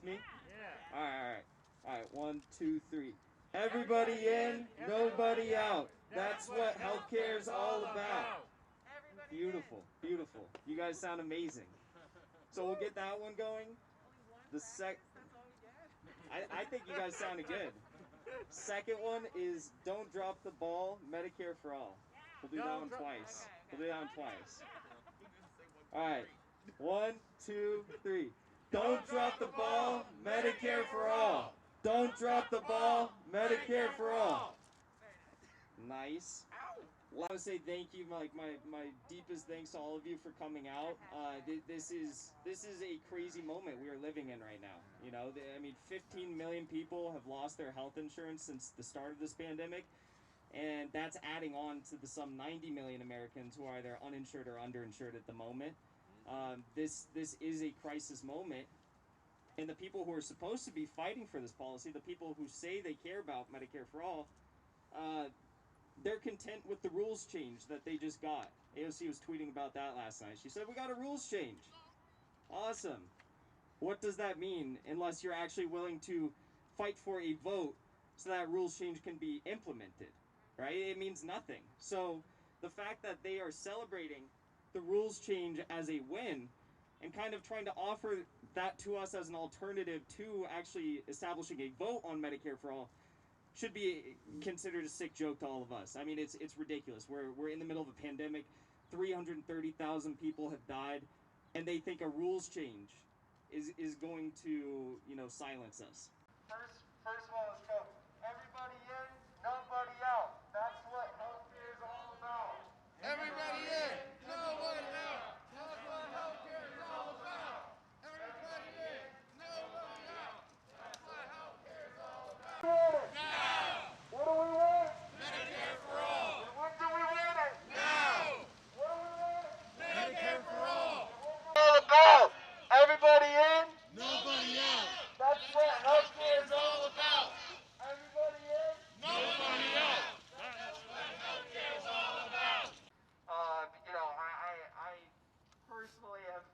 me? Yeah. All right. 1, 2, 3. Everybody in, nobody out. That's what healthcare is all about. Beautiful, beautiful. You guys sound amazing. So we'll get that one going. I think you guys sounded good. Second one is don't drop the ball, Medicare for all. We'll do that one twice. All right. 1, 2, 3. Don't drop the ball, Medicare for all. Don't drop the ball, Medicare for all. Nice. I want to say thank you, my deepest thanks to all of you for coming out. This is a crazy moment we are living in right now. You know, 15 million people have lost their health insurance since the start of this pandemic, and that's adding on to the some 90 million Americans who are either uninsured or underinsured at the moment. This is a crisis moment, and the people who are supposed to be fighting for this policy, the people who say they care about Medicare for all, they're content with the rules change that they just got. AOC was tweeting about that last night. She said, we got a rules change. Awesome. What does that mean unless you're actually willing to fight for a vote so that rules change can be implemented, right? It means nothing. So the fact that they are celebrating the rules change as a win and kind of trying to offer that to us as an alternative to actually establishing a vote on Medicare for all should be considered a sick joke to all of us. I mean, it's ridiculous. We're in the middle of a pandemic. 330,000 people have died, and they think a rules change is going to, silence us. First of all, let's go. Everybody in, nobody out. That's what healthcare is all about. Everybody in, nobody out. That's what healthcare is all about. Everybody in, nobody out. That's what healthcare is all about. Now! What do we want? Medicare for all. What do we want? Now! What do we want? Medicare for all. All about. Everybody in, Nobody out. that's what healthcare is all All about. Everybody in. Nobody out. That's what healthcare is all about. I personally have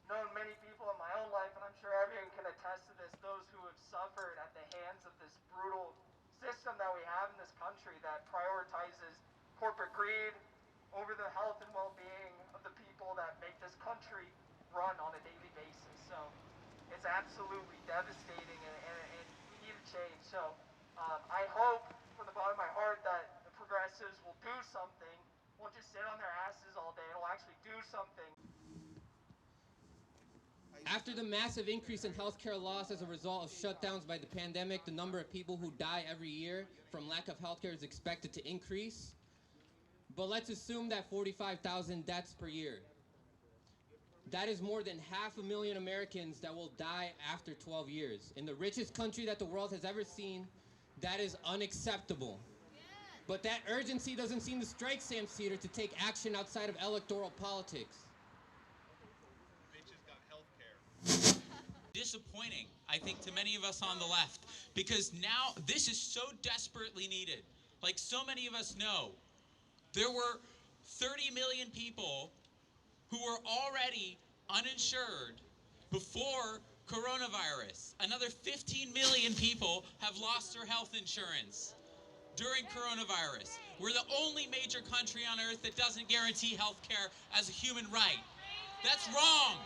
known many people in my own life, and I'm sure everyone can attest to this, those who have suffered at the hands of this brutal system that we have in this country that prioritizes corporate greed over the health and well-being of the people that make this country run on a daily basis. So it's absolutely devastating, and we need a change. So I hope from the bottom of my heart that the progressives will do something, won't just sit on their asses all day, and will actually do something. After the massive increase in healthcare loss as a result of shutdowns by the pandemic, the number of people who die every year from lack of healthcare is expected to increase. But let's assume that 45,000 deaths per year. That is more than 500,000 Americans that will die after 12 years. In the richest country that the world has ever seen, that is unacceptable. But that urgency doesn't seem to strike Sam Cedar to take action outside of electoral politics. Disappointing, I think, to many of us on the left, because now this is so desperately needed. Like so many of us know, there were 30 million people who were already uninsured before coronavirus. Another 15 million people have lost their health insurance during coronavirus. We're the only major country on earth that doesn't guarantee health care as a human right. That's wrong.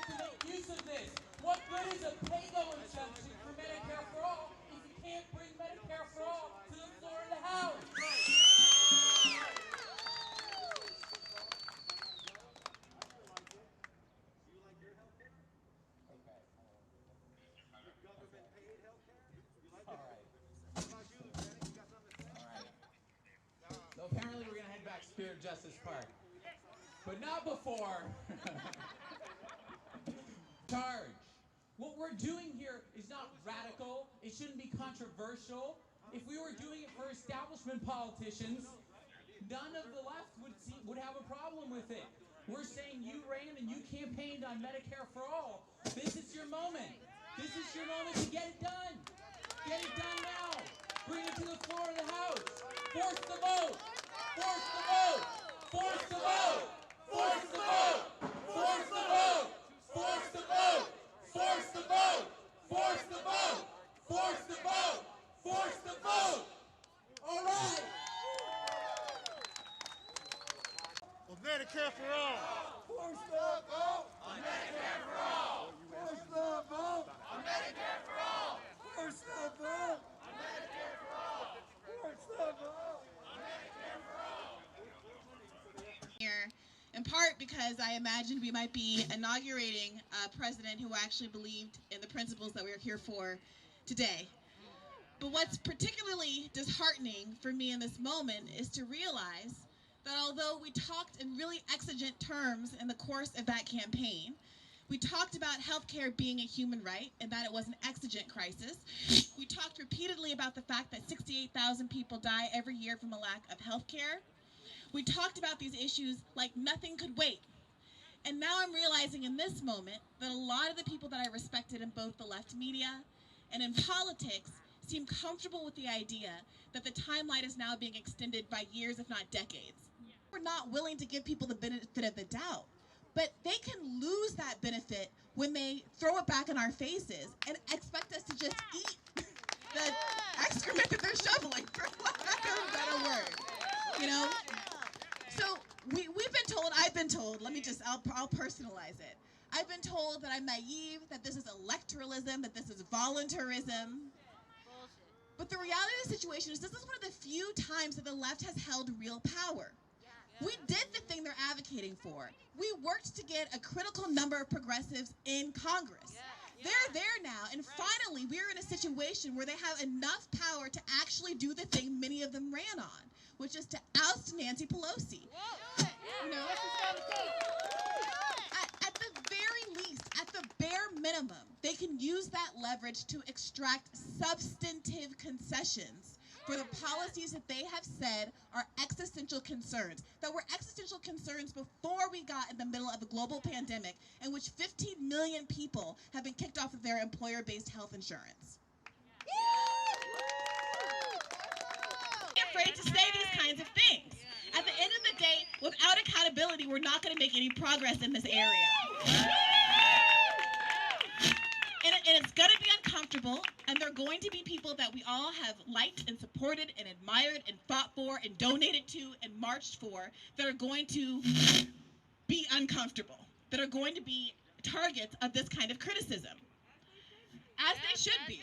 To make use of this. What good is a pay-go exemption for Medicare for all if you can't bring Medicare for all to the floor of the House? So apparently we're going to head back to Spirit Justice Park. But not before. Charge. What we're doing here is not radical. It shouldn't be controversial. If we were doing it for establishment politicians, none of the left would have a problem with it. We're saying you ran and you campaigned on Medicare for all. This is your moment. This is your moment to get it done. Get it done now. Bring it to the floor of the House. Force the vote. Force the vote. Force the vote. Force the vote. Force the vote. Force the vote. Force the vote. Force part because I imagined we might be inaugurating a president who actually believed in the principles that we're here for today. But what's particularly disheartening for me in this moment is to realize that although we talked in really exigent terms in the course of that campaign, we talked about healthcare being a human right and that it was an exigent crisis. We talked repeatedly about the fact that 68,000 people die every year from a lack of healthcare. We talked about these issues like nothing could wait. And now I'm realizing in this moment that a lot of the people that I respected in both the left media and in politics seem comfortable with the idea that the timeline is now being extended by years, if not decades. We're not willing to give people the benefit of the doubt, but they can lose that benefit when they throw it back in our faces and expect us to just eat the excrement that they're shoveling, for lack of a better word. You know? So we've been told, I've been told, I'll personalize it. I've been told that I'm naive, that this is electoralism, that this is voluntarism. But the reality of the situation is this is one of the few times that the left has held real power. We did the thing they're advocating for. We worked to get a critical number of progressives in Congress. They're there now, and finally we're in a situation where they have enough power to actually do the thing many of them ran on, which is to oust Nancy Pelosi. You know? At the very least, at the bare minimum, they can use that leverage to extract substantive concessions for the policies that they have said are existential concerns, that were existential concerns before we got in the middle of a global pandemic in which 15 million people have been kicked off of their employer-based health insurance. Afraid to say these kinds of things. At the end of the day, without accountability, we're not going to make any progress in this area. And it's going to be uncomfortable, and there are going to be people that we all have liked and supported and admired and fought for and donated to and marched for that are going to be uncomfortable, that are going to be targets of this kind of criticism, as they should be.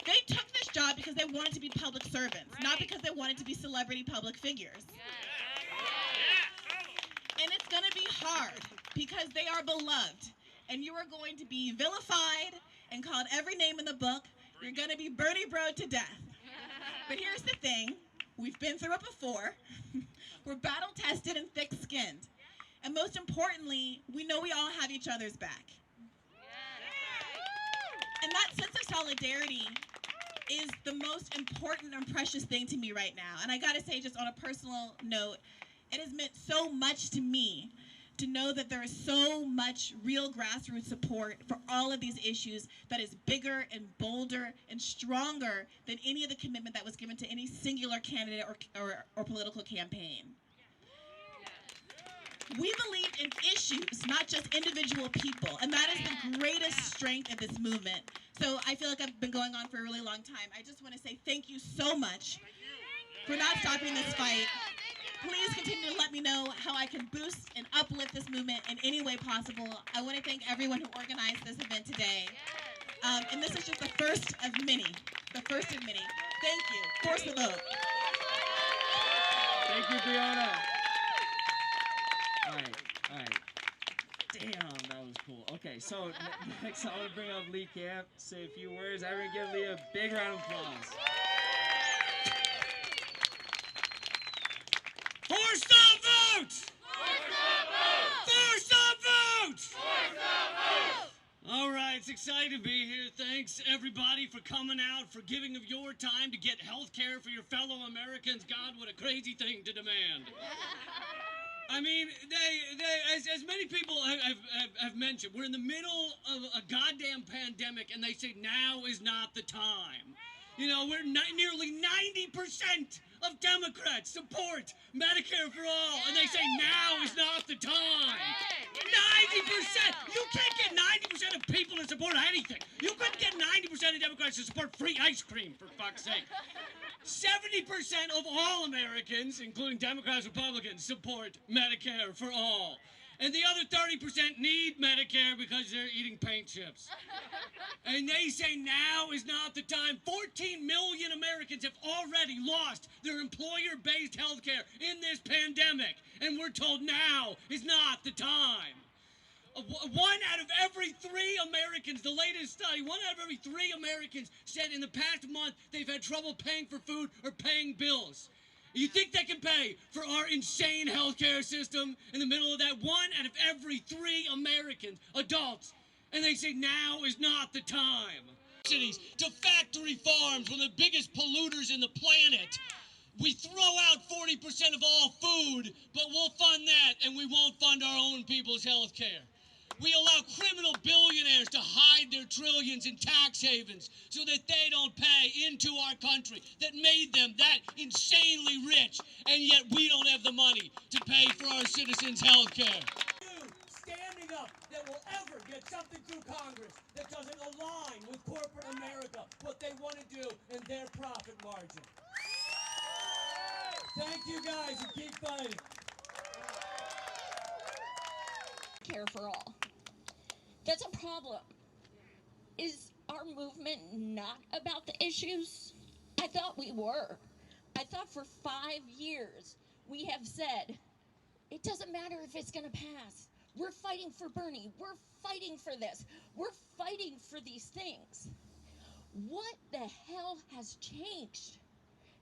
They took this job because they wanted to be public servants, not because they wanted to be celebrity public figures. And it's going to be hard because they are beloved. And you are going to be vilified and called every name in the book. You're going to be Bernie Bro'd to death. But here's the thing. We've been through it before. We're battle-tested and thick-skinned. And most importantly, we know we all have each other's back. And that sense of solidarity is the most important and precious thing to me right now. And I got to say, just on a personal note, it has meant so much to me to know that there is so much real grassroots support for all of these issues that is bigger and bolder and stronger than any of the commitment that was given to any singular candidate or political campaign. We believe in issues, not just individual people, and that is the greatest strength of this movement. So I feel like I've been going on for a really long time. I just want to say thank you so much for not stopping this fight. Please continue to let me know how I can boost and uplift this movement in any way possible. I want to thank everyone who organized this event today. And this is just the first of many. The first of many. Thank you. Force the vote. Thank you, Briahna. All right. Damn, that was cool. Okay, so next I want to bring up Lee Camp, say a few words. Everyone give Lee a big round of applause. Force the vote! Force the vote! Force the vote! Force the vote! All right, it's exciting to be here. Thanks, everybody, for coming out, for giving of your time to get health care for your fellow Americans. God, what a crazy thing to demand. I mean, as many people have mentioned, we're in the middle of a goddamn pandemic, and they say now is not the time. You know, we're nearly 90% of Democrats support Medicare for all, and they say now is not the time. 90%! You can't get 90% of people to support anything. You couldn't get 90% of Democrats to support free ice cream, for fuck's sake. 70% of all Americans, including Democrats, Republicans, support Medicare for all. And the other 30% need Medicare because they're eating paint chips. And they say now is not the time. 14 million Americans have already lost their employer-based health care in this pandemic. And we're told now is not the time. One out of every 3 Americans, the latest study, 1 out of every 3 Americans said in the past month they've had trouble paying for food or paying bills. You think they can pay for our insane healthcare system in the middle of that? 1 out of every 3 Americans, adults, and they say now is not the time. Cities to factory farms, one of the biggest polluters in the planet. We throw out 40% of all food, but we'll fund that, and we won't fund our own people's health care. We allow criminal billionaires to hide their trillions in tax havens so that they don't pay into our country that made them that insanely rich, and yet we don't have the money to pay for our citizens' health care. Standing up that will ever get something through Congress that doesn't align with corporate America, what they want to do in their profit margin. Thank you guys, and keep fighting. Care for all. That's a problem. Is our movement not about the issues? I thought we were. I thought for 5 years we have said, it doesn't matter if it's going to pass. We're fighting for Bernie. We're fighting for this. We're fighting for these things. What the hell has changed?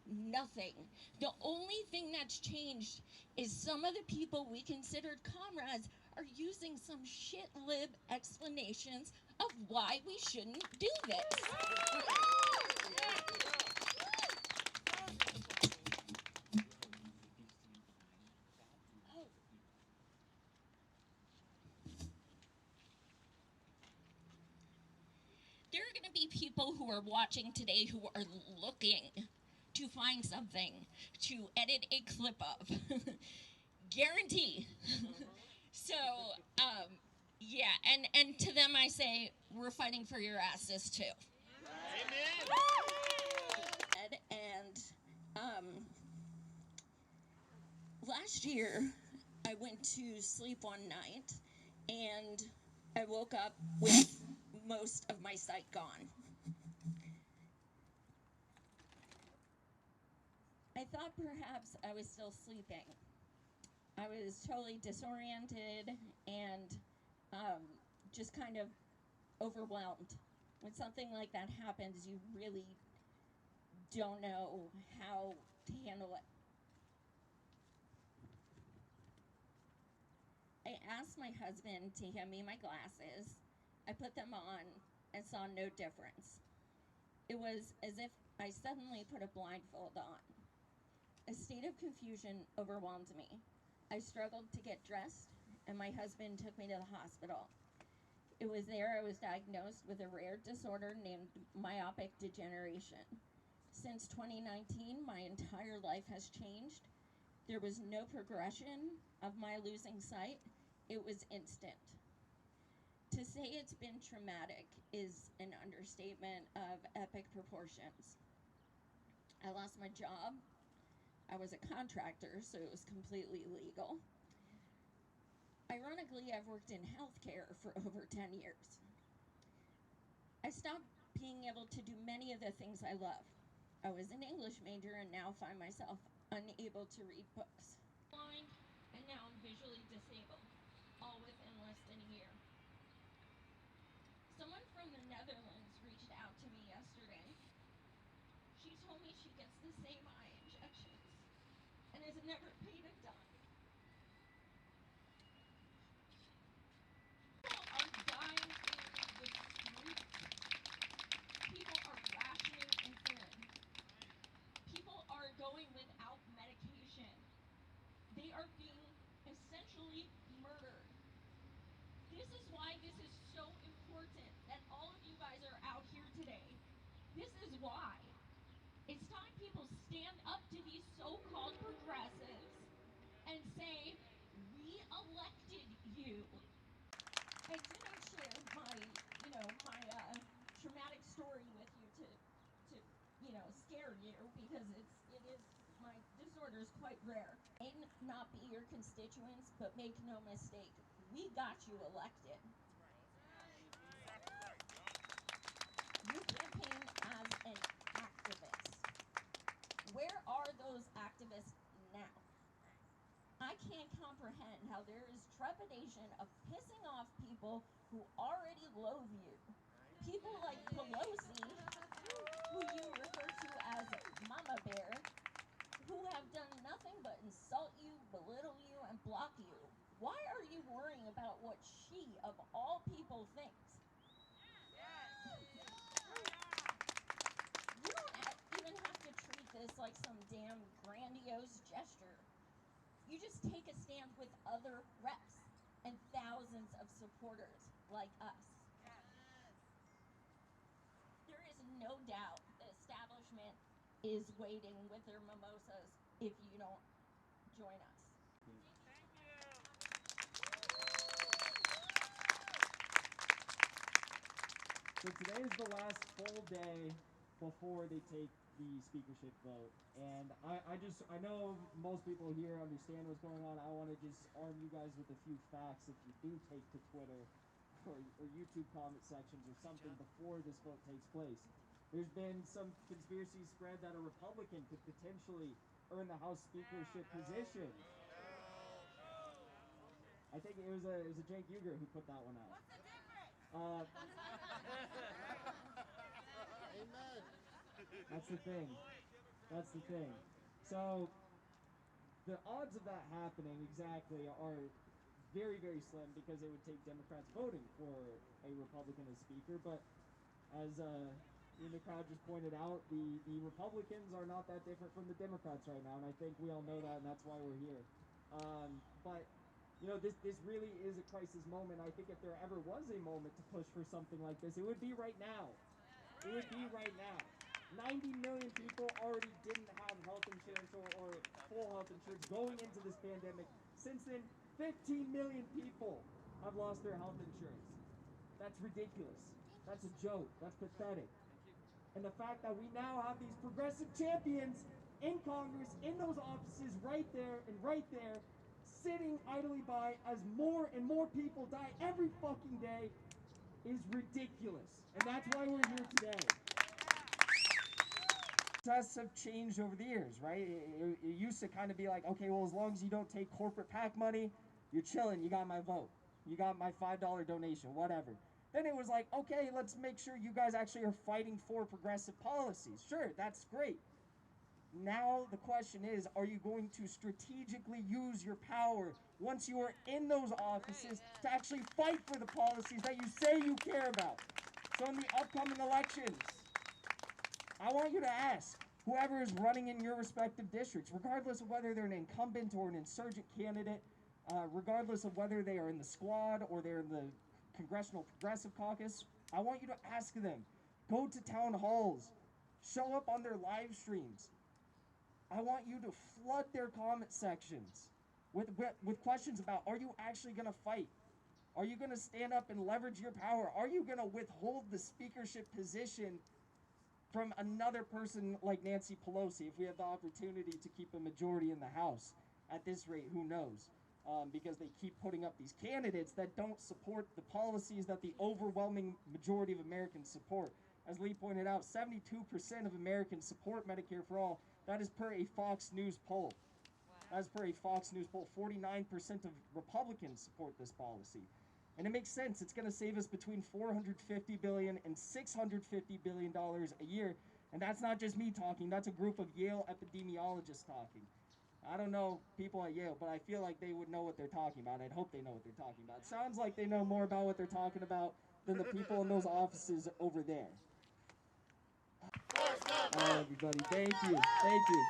Nothing. The only thing that's changed is some of the people we considered comrades are using some shit-lib explanations of why we shouldn't do this. There are going to be people who are watching today who are looking to find something to edit a clip of. Guarantee. So, yeah, and to them I say, we're fighting for your asses too. Amen. And last year, I went to sleep one night, and I woke up with most of my sight gone. I thought perhaps I was still sleeping. I was totally disoriented and just kind of overwhelmed. When something like that happens, you really don't know how to handle it. I asked my husband to hand me my glasses. I put them on and saw no difference. It was as if I suddenly put a blindfold on. A state of confusion overwhelmed me. I struggled to get dressed, and my husband took me to the hospital. It was there I was diagnosed with a rare disorder named myopic degeneration. Since 2019, my entire life has changed. There was no progression of my losing sight. It was instant. To say it's been traumatic is an understatement of epic proportions. I lost my job. I was a contractor, so it was completely legal. Ironically, I've worked in healthcare for over 10 years. I stopped being able to do many of the things I love. I was an English major and now find myself unable to read books. Blind, and now I'm visually disabled, all within less than a year. Someone from the Netherlands reached out to me yesterday. She told me she gets the same eye injections and has never paid a dime. People are dying in the streets. People are rationing and food. People are going without medication. They are being essentially murdered. This is why this is so important that all of you guys are out here today. This is why. It's time people stand up to these so-called progressives and say, we elected you. I didn't share my traumatic story with you to scare you, because my disorder is quite rare. May not be your constituents, but make no mistake, We got you elected. You campaign as an activist. Where are those activists now? I can't comprehend how there is trepidation of pissing off people who already loathe you. People like Pelosi, who you refer to as Mama Bear, who have done nothing but insult you, belittle you, and block you. Why are you worrying about what she, of all people, thinks? You don't even have to treat this like some damn grandiose gesture. You just take a stand with other reps and thousands of supporters like us. There is no doubt the establishment is waiting with their mimosas if you don't join us. So today is the last full day before they take the speakership vote. And I know most people here understand what's going on. I want to just arm you guys with a few facts if you do take to Twitter or YouTube comment sections or something before this vote takes place. There's been some conspiracy spread that a Republican could potentially earn the House speakership position. I think it was a Cenk Uygur who put that one out. What's the difference? That's the thing. That's the thing. So the odds of that happening exactly are very, very slim because it would take Democrats voting for a Republican as speaker. But as in the crowd just pointed out, the Republicans are not that different from the Democrats right now, and I think we all know that, and that's why we're here. But you know, this really is a crisis moment. I think if there ever was a moment to push for something like this, it would be right now. It would be right now. 90 million people already didn't have health insurance or full health insurance going into this pandemic. Since then, 15 million people have lost their health insurance. That's ridiculous. That's a joke. That's pathetic. And the fact that we now have these progressive champions in Congress, in those offices right there, sitting idly by as more and more people die every fucking day is ridiculous. And that's why we're here today. Tests have changed over the years, right? It used to kind of be like, okay, well, as long as you don't take corporate PAC money, you're chilling, you got my vote. You got my $5 donation, whatever. Then it was like, okay, let's make sure you guys actually are fighting for progressive policies. Sure, that's great. Now the question is, are you going to strategically use your power once you are in those offices to actually fight for the policies that you say you care about? So in the upcoming elections, I want you to ask whoever is running in your respective districts, regardless of whether they're an incumbent or an insurgent candidate, regardless of whether they are in the squad or they're in the Congressional Progressive Caucus, I want you to ask them. Go to town halls. Show up on their live streams. I want you to flood their comment sections with questions about, are you actually going to fight? Are you going to stand up and leverage your power? Are you going to withhold the speakership position from another person like Nancy Pelosi if we have the opportunity to keep a majority in the House? At this rate, who knows? Because they keep putting up these candidates that don't support the policies that the overwhelming majority of Americans support. As Lee pointed out, 72% of Americans support Medicare for All. That is per a Fox News poll. That is per a Fox News poll. 49% of Republicans support this policy. And it makes sense. It's going to save us between $450 billion and $650 billion a year. And that's not just me talking. That's a group of Yale epidemiologists talking. I don't know people at Yale, but I feel like they would know what they're talking about. I'd hope they know what they're talking about. It sounds like they know more about what they're talking about than the people in those offices over there. All right, everybody. Thank you. Thank you.